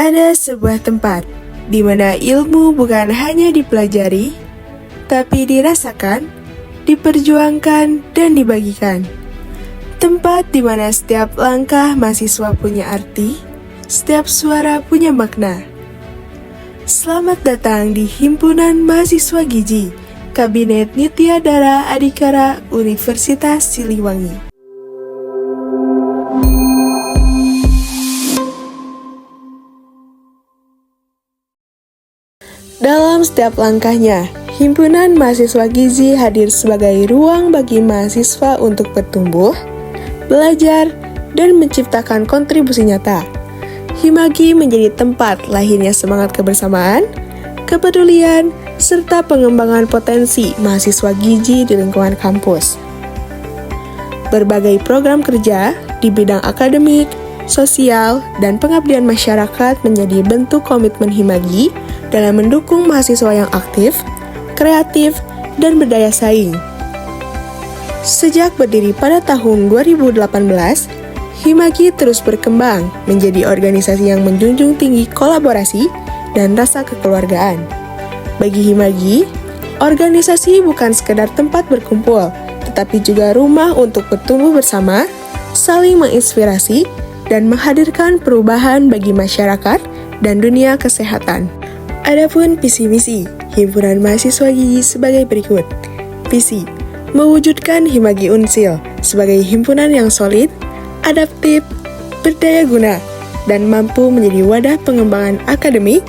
Ada sebuah tempat di mana ilmu bukan hanya dipelajari, tapi dirasakan, diperjuangkan, dan dibagikan. Tempat di mana setiap langkah mahasiswa punya arti, setiap suara punya makna. Selamat datang di Himpunan Mahasiswa Gizi, Kabinet Nitya Dara Adhikara Universitas Siliwangi. Dalam setiap langkahnya, Himpunan Mahasiswa Gizi hadir sebagai ruang bagi mahasiswa untuk bertumbuh, belajar, dan menciptakan kontribusi nyata. Himagi menjadi tempat lahirnya semangat kebersamaan, kepedulian, serta pengembangan potensi mahasiswa gizi di lingkungan kampus. Berbagai program kerja di bidang akademik, sosial, dan pengabdian masyarakat menjadi bentuk komitmen Himagi dalam mendukung mahasiswa yang aktif, kreatif, dan berdaya saing. Sejak berdiri pada tahun 2018, Himagi terus berkembang menjadi organisasi yang menjunjung tinggi kolaborasi dan rasa kekeluargaan. Bagi Himagi, organisasi bukan sekedar tempat berkumpul, tetapi juga rumah untuk bertumbuh bersama, saling menginspirasi, dan menghadirkan perubahan bagi masyarakat dan dunia kesehatan. Adapun visi misi Himpunan Mahasiswa Gizi sebagai berikut. Visi: mewujudkan Himagi Unsil sebagai himpunan yang solid, adaptif, berdaya guna, dan mampu menjadi wadah pengembangan akademik,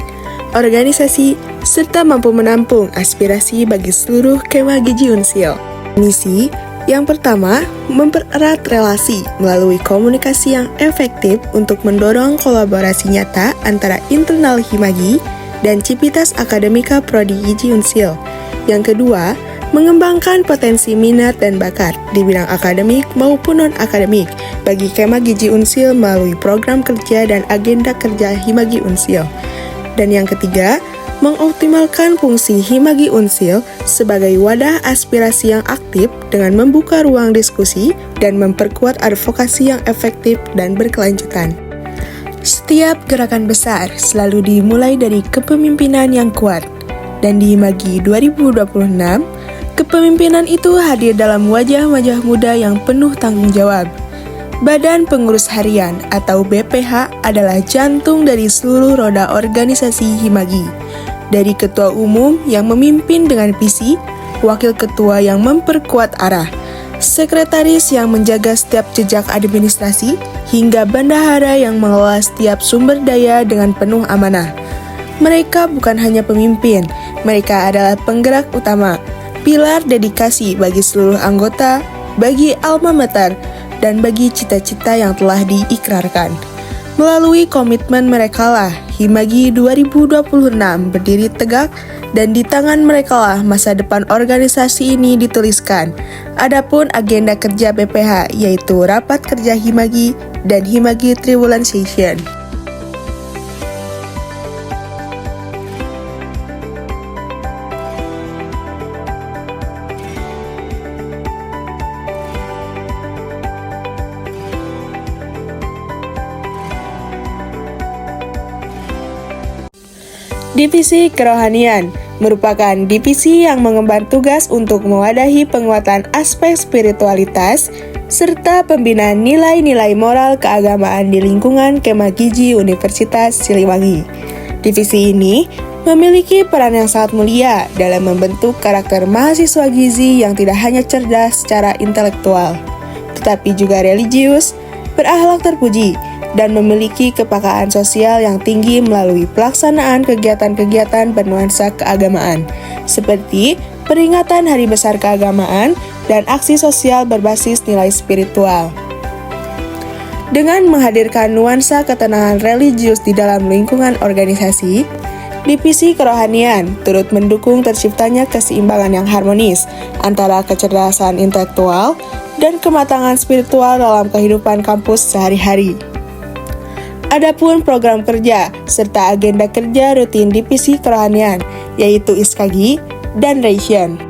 organisasi, serta mampu menampung aspirasi bagi seluruh kema Gizi Unsil. Misi yang pertama, mempererat relasi melalui komunikasi yang efektif untuk mendorong kolaborasi nyata antara internal Himagi dan Civitas Akademika Prodi Gizi Unsil. Yang kedua, mengembangkan potensi minat dan bakat di bidang akademik maupun non-akademik bagi kema Gizi Unsil melalui program kerja dan agenda kerja Himagi Unsil. Dan yang ketiga, mengoptimalkan fungsi Himagi Unsil sebagai wadah aspirasi yang aktif dengan membuka ruang diskusi dan memperkuat advokasi yang efektif dan berkelanjutan. Setiap gerakan besar selalu dimulai dari kepemimpinan yang kuat, dan di Himagi 2026, kepemimpinan itu hadir dalam wajah-wajah muda yang penuh tanggung jawab. Badan Pengurus Harian atau BPH adalah jantung dari seluruh roda organisasi Himagi. Dari ketua umum yang memimpin dengan visi, wakil ketua yang memperkuat arah, sekretaris yang menjaga setiap jejak administrasi, hingga bendahara yang mengelola setiap sumber daya dengan penuh amanah. Mereka bukan hanya pemimpin, mereka adalah penggerak utama, pilar dedikasi bagi seluruh anggota, bagi alma mater, dan bagi cita-cita yang telah diikrarkan. Melalui komitmen merekalah, Himagi 2026 berdiri tegak, dan di tangan merekalah masa depan organisasi ini dituliskan. Adapun agenda kerja BPH yaitu rapat kerja Himagi dan Himagi Triwulan Session. Divisi Kerohanian merupakan divisi yang mengemban tugas untuk mewadahi penguatan aspek spiritualitas serta pembinaan nilai-nilai moral keagamaan di lingkungan Kema Gizi Universitas Siliwangi. Divisi ini memiliki peran yang sangat mulia dalam membentuk karakter mahasiswa gizi yang tidak hanya cerdas secara intelektual, tetapi juga religius, berakhlak terpuji, dan memiliki kepekaan sosial yang tinggi melalui pelaksanaan kegiatan-kegiatan bernuansa keagamaan, seperti peringatan Hari Besar Keagamaan dan aksi sosial berbasis nilai spiritual. Dengan menghadirkan nuansa ketenangan religius di dalam lingkungan organisasi, Divisi Kerohanian turut mendukung terciptanya keseimbangan yang harmonis antara kecerdasan intelektual dan kematangan spiritual dalam kehidupan kampus sehari-hari. Adapun program kerja serta agenda kerja rutin Divisi Kerohanian, yaitu Iskagi dan Ration.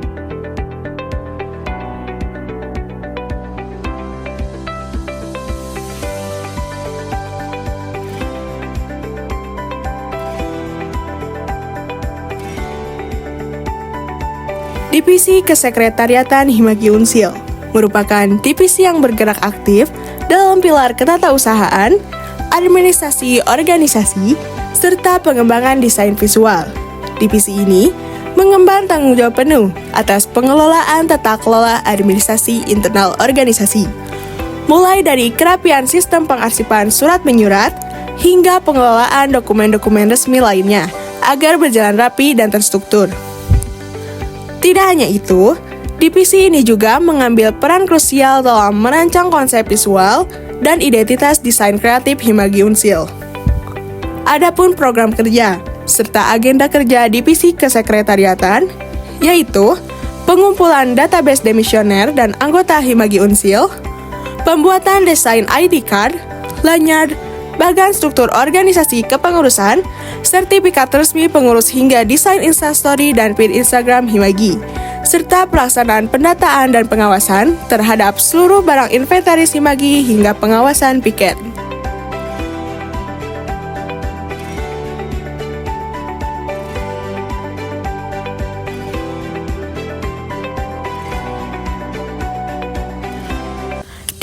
Divisi Kesekretariatan Himagi Unsil merupakan divisi yang bergerak aktif dalam pilar ketatausahaan, administrasi organisasi, serta pengembangan desain visual. Divisi ini mengemban tanggung jawab penuh atas pengelolaan tata kelola administrasi internal organisasi, mulai dari kerapian sistem pengarsipan surat menyurat hingga pengelolaan dokumen-dokumen resmi lainnya agar berjalan rapi dan terstruktur. Tidak hanya itu, divisi ini juga mengambil peran krusial dalam merancang konsep visual dan identitas desain kreatif Himagi Unsil. Adapun program kerja serta agenda kerja divisi kesekretariatan, yaitu pengumpulan database demisioner dan anggota Himagi Unsil, pembuatan desain ID card, lanyard, bagan struktur organisasi kepengurusan, sertifikat resmi pengurus hingga desain instastory dan feed Instagram Himagi, serta pelaksanaan pendataan dan pengawasan terhadap seluruh barang inventaris Himagi hingga pengawasan piket.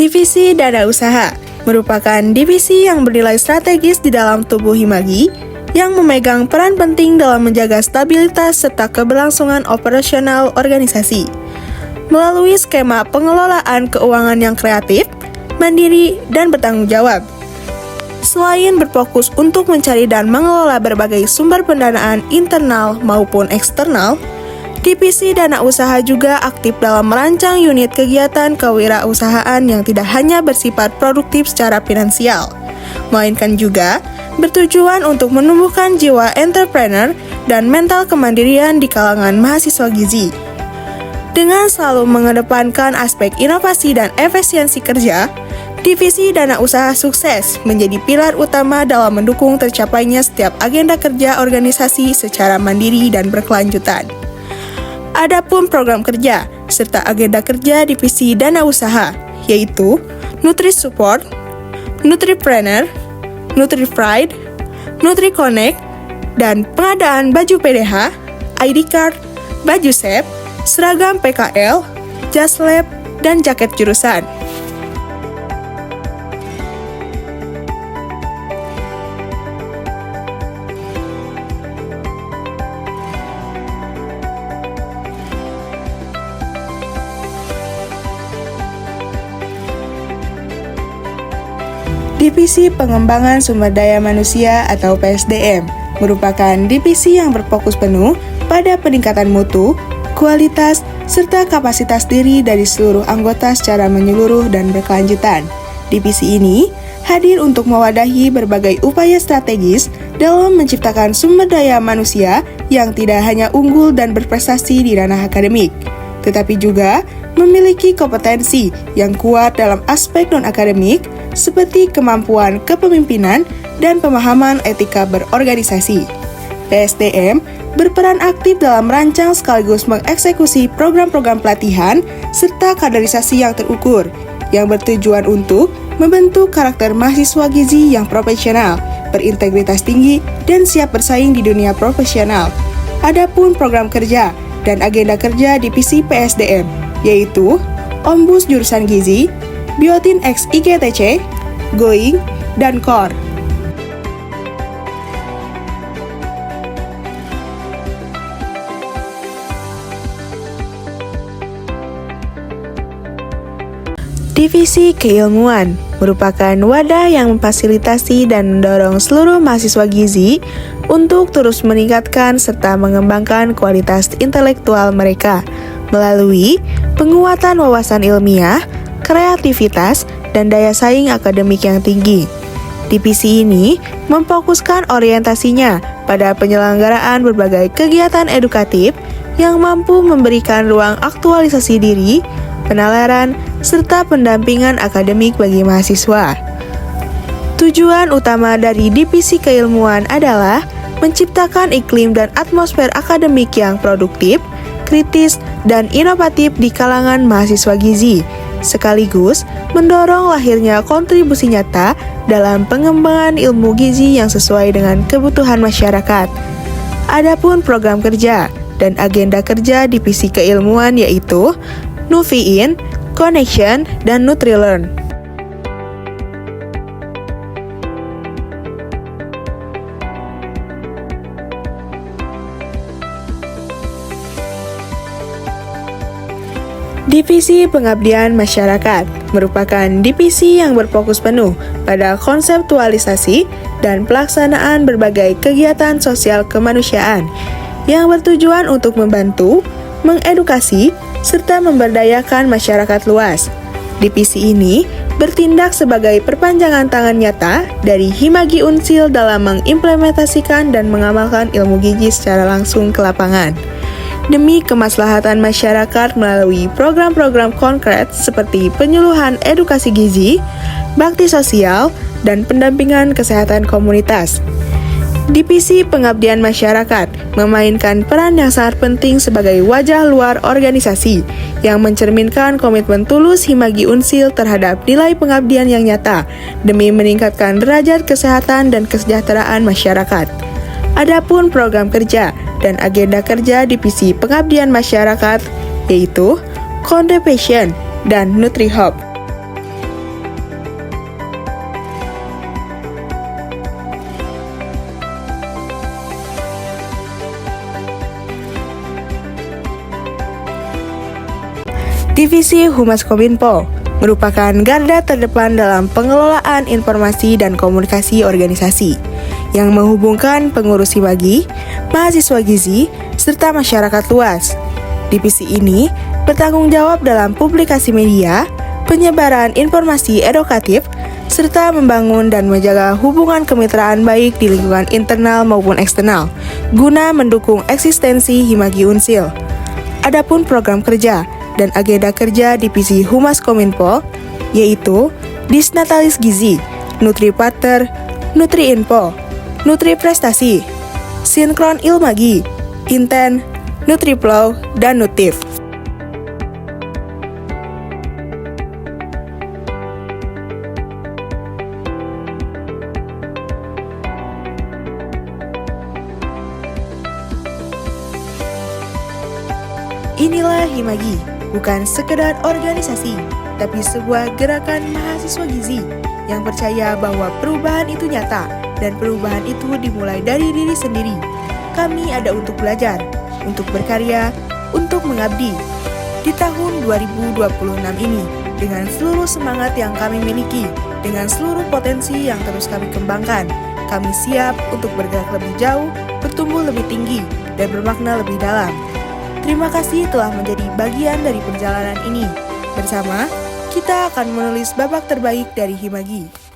Divisi Dana Usaha merupakan divisi yang bernilai strategis di dalam tubuh Himagi yang memegang peran penting dalam menjaga stabilitas serta keberlangsungan operasional organisasi. Melalui skema pengelolaan keuangan yang kreatif, mandiri, dan bertanggung jawab. Selain berfokus untuk mencari dan mengelola berbagai sumber pendanaan internal maupun eksternal, Divisi Dana Usaha juga aktif dalam merancang unit kegiatan kewirausahaan yang tidak hanya bersifat produktif secara finansial, melainkan juga bertujuan untuk menumbuhkan jiwa entrepreneur dan mental kemandirian di kalangan mahasiswa gizi. Dengan selalu mengedepankan aspek inovasi dan efisiensi kerja, Divisi Dana Usaha sukses menjadi pilar utama dalam mendukung tercapainya setiap agenda kerja organisasi secara mandiri dan berkelanjutan. Adapun program kerja serta agenda kerja Divisi Dana Usaha, yaitu Nutri Support, Nutripreneur, Nutripride, NutriConnect, dan pengadaan baju PDH, ID card, baju SEP, seragam PKL, jas lab, dan jaket jurusan. Divisi Pengembangan Sumber Daya Manusia atau PSDM merupakan divisi yang berfokus penuh pada peningkatan mutu, kualitas, serta kapasitas diri dari seluruh anggota secara menyeluruh dan berkelanjutan. Divisi ini hadir untuk mewadahi berbagai upaya strategis dalam menciptakan sumber daya manusia yang tidak hanya unggul dan berprestasi di ranah akademik, tetapi juga memiliki kompetensi yang kuat dalam aspek non-akademik seperti kemampuan kepemimpinan dan pemahaman etika berorganisasi. PSDM berperan aktif dalam merancang sekaligus mengeksekusi program-program pelatihan serta kaderisasi yang terukur, yang bertujuan untuk membentuk karakter mahasiswa gizi yang profesional, berintegritas tinggi, dan siap bersaing di dunia profesional. Adapun program kerja dan agenda kerja divisi PSDM, yaitu Ombus Jurusan Gizi, Biotin X IGTC, Going, dan Core. Divisi Keilmuan merupakan wadah yang memfasilitasi dan mendorong seluruh mahasiswa gizi untuk terus meningkatkan serta mengembangkan kualitas intelektual mereka melalui penguatan wawasan ilmiah, kreativitas, dan daya saing akademik yang tinggi. Divisi ini memfokuskan orientasinya pada penyelenggaraan berbagai kegiatan edukatif yang mampu memberikan ruang aktualisasi diri, penalaran, serta pendampingan akademik bagi mahasiswa. Tujuan utama dari Divisi Keilmuan adalah menciptakan iklim dan atmosfer akademik yang produktif, kritis, dan inovatif di kalangan mahasiswa gizi, sekaligus mendorong lahirnya kontribusi nyata dalam pengembangan ilmu gizi yang sesuai dengan kebutuhan masyarakat. Adapun program kerja dan agenda kerja divisi keilmuan yaitu Nuviin, Connection, dan NutriLearn. Divisi Pengabdian Masyarakat merupakan divisi yang berfokus penuh pada konseptualisasi dan pelaksanaan berbagai kegiatan sosial kemanusiaan yang bertujuan untuk membantu, mengedukasi, serta memberdayakan masyarakat luas. Divisi ini bertindak sebagai perpanjangan tangan nyata dari Himagi Unsil dalam mengimplementasikan dan mengamalkan ilmu gizi secara langsung ke lapangan, demi kemaslahatan masyarakat melalui program-program konkret seperti penyuluhan edukasi gizi, bakti sosial, dan pendampingan kesehatan komunitas. Divisi Pengabdian Masyarakat memainkan peran yang sangat penting sebagai wajah luar organisasi yang mencerminkan komitmen tulus Himagi Unsil terhadap nilai pengabdian yang nyata demi meningkatkan derajat kesehatan dan kesejahteraan masyarakat. Adapun program kerja dan agenda kerja Divisi Pengabdian Masyarakat yaitu Contribution dan NutriHub. Divisi Humas Kominfo merupakan garda terdepan dalam pengelolaan informasi dan komunikasi organisasi yang menghubungkan pengurus Himagi, mahasiswa gizi, serta masyarakat luas. Divisi ini bertanggung jawab dalam publikasi media, penyebaran informasi edukatif, serta membangun dan menjaga hubungan kemitraan baik di lingkungan internal maupun eksternal, guna mendukung eksistensi Himagi Unsil. Adapun program kerja dan agenda kerja Divisi Humas Kominfo, yaitu Disnatalis Gizi, NutriPartner, NutriInfo, NutriPrestasi, Sinkron Ilmagi, Inten, NutriPlow, dan Nutif. Inilah Himagi, bukan sekedar organisasi, tapi sebuah gerakan mahasiswa gizi yang percaya bahwa perubahan itu nyata dan perubahan itu dimulai dari diri sendiri. Kami ada untuk belajar, untuk berkarya, untuk mengabdi. Di tahun 2026 ini, dengan seluruh semangat yang kami miliki, dengan seluruh potensi yang terus kami kembangkan, kami siap untuk bergerak lebih jauh, bertumbuh lebih tinggi, dan bermakna lebih dalam. Terima kasih telah menjadi bagian dari perjalanan ini. Bersama, kita akan menulis babak terbaik dari Himagi.